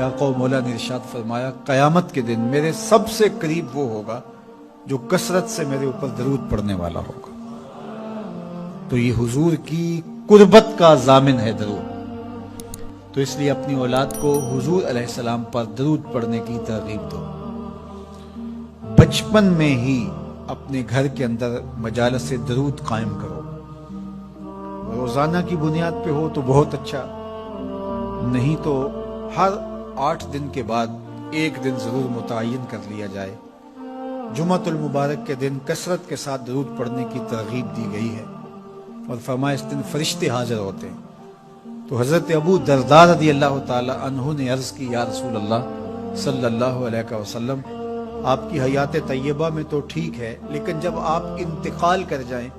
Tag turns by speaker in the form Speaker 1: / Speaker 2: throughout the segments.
Speaker 1: آقا و مولا نے ارشاد فرمایا قیامت کے دن میرے سب سے قریب وہ ہوگا جو کثرت سے میرے اوپر درود پڑھنے والا ہوگا. تو یہ حضور کی قربت کا ضامن ہے درود. تو اس لیے اپنی اولاد کو حضور علیہ السلام پر درود پڑھنے کی ترغیب دو. بچپن میں ہی اپنے گھر کے اندر مجالس درود قائم کرو. روزانہ کی بنیاد پہ ہو تو بہت اچھا، نہیں تو ہر 8 دن کے بعد ایک دن ضرور متعین کر لیا جائے. جمعۃ المبارک کے دن کثرت کے ساتھ درود پڑھنے کی ترغیب دی گئی ہے اور فرمایا اس دن فرشتے حاضر ہوتے ہیں. تو حضرت ابو درداء رضی اللہ تعالی عنہ نے عرض کی یا رسول اللہ صلی اللہ علیہ وسلم، آپ کی حیات طیبہ میں تو ٹھیک ہے، لیکن جب آپ انتقال کر جائیں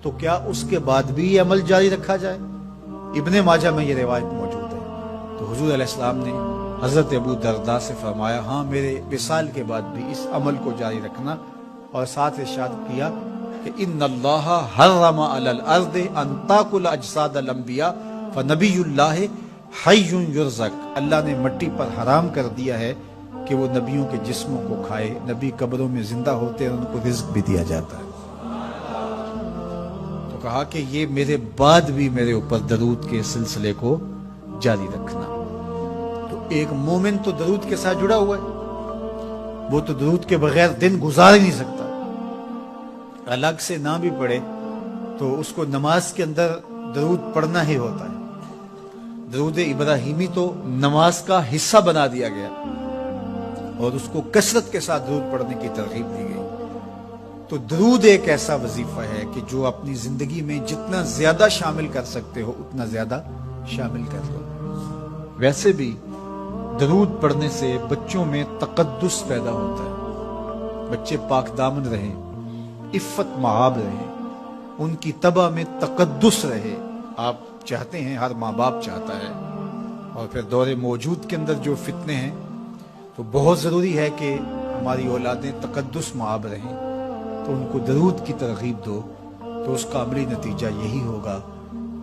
Speaker 1: تو کیا اس کے بعد بھی یہ عمل جاری رکھا جائے؟ ابن ماجہ میں یہ روایت موجود ہے. تو حضور علیہ السلام نے حضرت ابو درداء سے فرمایا ہاں میرے وصال کے بعد بھی اس عمل کو جاری رکھنا، اور ساتھ ارشاد کیا کہ ان اللہ حرم علی الارض ان تاکل اجساد الانبیاء فنبی اللہ حی یرزق. اللہ نے مٹی پر حرام کر دیا ہے کہ وہ نبیوں کے جسموں کو کھائے. نبی قبروں میں زندہ ہوتے ہیں، ان کو رزق بھی دیا جاتا ہے. تو کہا کہ یہ میرے بعد بھی میرے اوپر درود کے سلسلے کو جاری رکھنا. تو ایک مومن تو درود کے ساتھ جڑا ہوا ہے، وہ تو درود کے بغیر دن گزار ہی نہیں سکتا. الگ سے نہ بھی پڑھے تو اس کو نماز کے اندر درود پڑھنا ہی ہوتا ہے. درود ابراہیمی تو نماز کا حصہ بنا دیا گیا اور اس کو کثرت کے ساتھ درود پڑھنے کی ترغیب دی گئی. تو درود ایک ایسا وظیفہ ہے کہ جو اپنی زندگی میں جتنا زیادہ شامل کر سکتے ہو اتنا زیادہ شامل کر لو. ویسے بھی درود پڑھنے سے بچوں میں تقدس پیدا ہوتا ہے. بچے پاک دامن رہیں، عفت مآب رہیں، ان کی طبع میں تقدس رہے. آپ چاہتے ہیں، ہر ماں باپ چاہتا ہے. اور پھر دور موجود کے اندر جو فتنے ہیں تو بہت ضروری ہے کہ ہماری اولادیں تقدس مآب رہیں. تو ان کو درود کی ترغیب دو تو اس کا عملی نتیجہ یہی ہوگا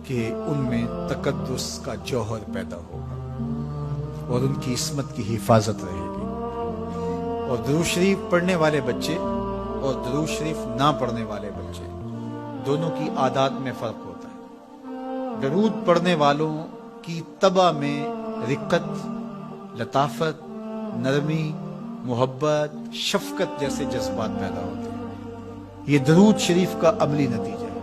Speaker 1: کہ ان میں تقدس کا جوہر پیدا ہوگا اور ان کی عصمت کی حفاظت رہے گی. اور درود شریف پڑھنے والے بچے اور درود شریف نہ پڑھنے والے بچے دونوں کی عادات میں فرق ہوتا ہے. درود پڑھنے والوں کی طبع میں رقت، لطافت، نرمی، محبت، شفقت جیسے جذبات پیدا ہوتے ہیں. یہ درود شریف کا عملی نتیجہ ہے.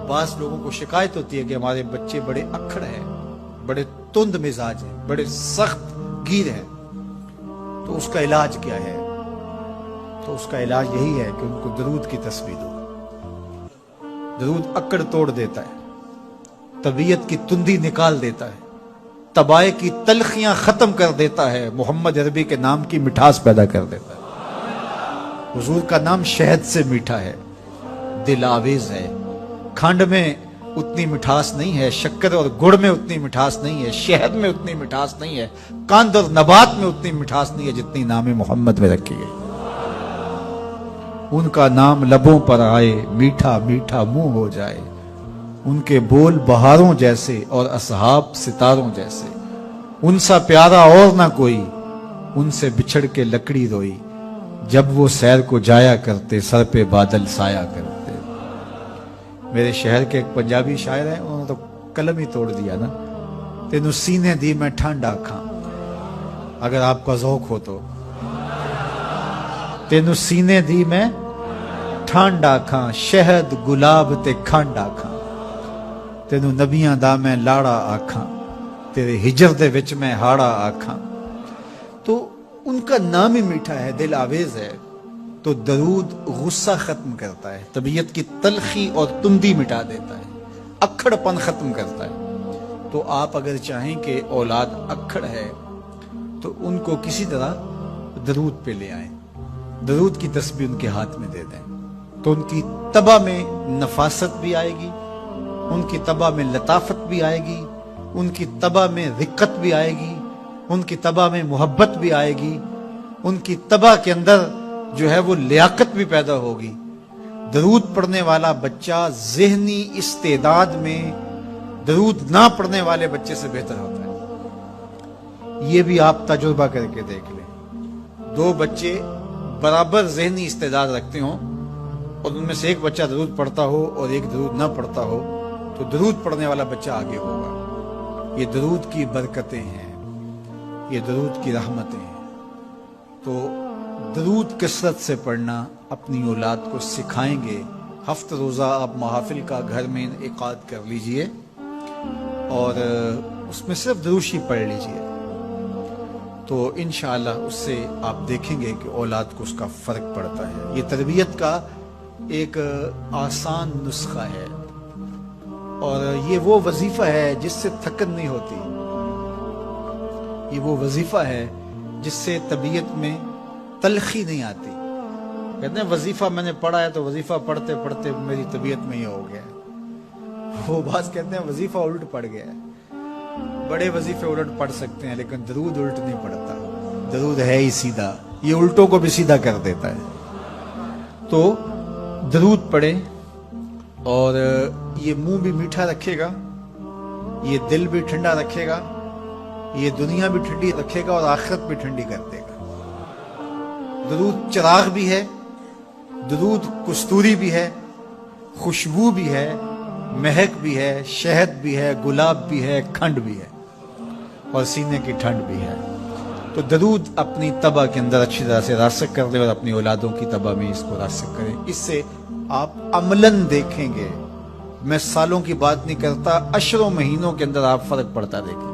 Speaker 1: بعض لوگوں کو شکایت ہوتی ہے کہ ہمارے بچے بڑے اکھڑ ہیں، بڑے تند مزاج ہیں، بڑے سخت گیر ہیں. تو اس کا علاج کیا ہے؟ تو اس کا علاج یہی ہے کہ ان کو درود کی تسبیح دو. درود اکڑ توڑ دیتا ہے، طبیعت کی تندی نکال دیتا ہے، طبائع کی تلخیاں ختم کر دیتا ہے، محمد عربی کے نام کی مٹھاس پیدا کر دیتا ہے. حضور کا نام شہد سے میٹھا ہے، دل آویز ہے. کھنڈ میں اتنی مٹھاس نہیں ہے، شکر اور گڑ میں اتنی مٹھاس نہیں ہے، شہد میں اتنی مٹھاس نہیں ہے، کاند اور نبات میں اتنی مٹھاس نہیں ہے جتنی نام محمد میں رکھی ہے. ان کا نام لبوں پر آئے، میٹھا میٹھا منہ ہو جائے. ان کے بول بہاروں جیسے اور اصحاب ستاروں جیسے. ان سا پیارا اور نہ کوئی، ان سے بچھڑ کے لکڑی روئی. جب وہ سیر کو جایا کرتے، سر پہ بادل سایا کرتے. میرے شہر کے ایک پنجابی شاعر ہیں، انہوں نے تو قلم ہی توڑ دیا نا. تینو سینے دی میں ٹھنڈ آکھاں، اگر آپ کا ذوق ہو تو. تینو سینے دی میں ٹھنڈ آکھاں، شہد گلاب تے کھنڈ آکھاں. تینو نبیاں دا میں لاڑا آکھاں، تیرے ہجر دے وچ میں ہاڑا آکھاں. تو ان کا نام ہی میٹھا ہے، دل آویز ہے. تو درود غصہ ختم کرتا ہے، طبیعت کی تلخی اور تندی مٹا دیتا ہے، اکھڑ پن ختم کرتا ہے. تو آپ اگر چاہیں کہ اولاد اکھڑ ہے تو ان کو کسی طرح درود پہ لے آئیں، درود کی تسبیح ان کے ہاتھ میں دے دیں. تو ان کی طبع میں نفاست بھی آئے گی، ان کی طبع میں لطافت بھی آئے گی، ان کی طبع میں رقت بھی آئے گی، ان کی طبع میں محبت بھی آئے گی، ان کی طبع کے اندر جو ہے وہ لیاقت بھی پیدا ہوگی. درود پڑھنے والا بچہ ذہنی استعداد میں درود نہ پڑھنے والے بچے سے بہتر ہوتا ہے. یہ بھی آپ تجربہ کر کے دیکھ لیں. 2 بچے برابر ذہنی استعداد رکھتے ہوں اور ان میں سے ایک بچہ درود پڑھتا ہو اور ایک درود نہ پڑھتا ہو تو درود پڑھنے والا بچہ آگے ہوگا. یہ درود کی برکتیں ہیں, یہ درود کی رحمتیں ہیں. تو درود کثرت سے پڑھنا اپنی اولاد کو سکھائیں گے. ہفتہ روزہ آپ محافل کا گھر میں انعقاد کر لیجئے اور اس میں صرف دروشی پڑھ لیجئے, تو انشاءاللہ اس سے آپ دیکھیں گے کہ اولاد کو اس کا فرق پڑتا ہے. یہ تربیت کا ایک آسان نسخہ ہے اور یہ وہ وظیفہ ہے جس سے تھکن نہیں ہوتی. یہ وہ وظیفہ ہے جس سے طبیعت میں تلخی نہیں آتی. کہتے ہیں وظیفہ میں نے پڑھا ہے تو وظیفہ پڑھتے پڑھتے میری طبیعت میں یہ ہو گیا. وہ بعض کہتے ہیں وظیفہ الٹ پڑ گیا ہے. بڑے وظیفے الٹ پڑھ سکتے ہیں لیکن درود الٹ نہیں پڑتا. درود ہے ہی سیدھا, یہ الٹوں کو بھی سیدھا کر دیتا ہے. تو درود پڑھیں اور یہ منہ بھی میٹھا رکھے گا, یہ دل بھی ٹھنڈا رکھے گا, یہ دنیا بھی ٹھنڈی رکھے گا اور آخرت بھی ٹھنڈی کر دے گا. درود چراغ بھی ہے, درود کستوری بھی ہے, خوشبو بھی ہے, مہک بھی ہے, شہد بھی ہے, گلاب بھی ہے, کھنڈ بھی ہے اور سینے کی ٹھنڈ بھی ہے. تو درود اپنی طبع کے اندر اچھی طرح سے راسخ کر لیں اور اپنی اولادوں کی طبع میں اس کو راسخ کریں. اس سے آپ عملاً دیکھیں گے, میں سالوں کی بات نہیں کرتا, اشروں مہینوں کے اندر آپ فرق پڑتا دیکھیں.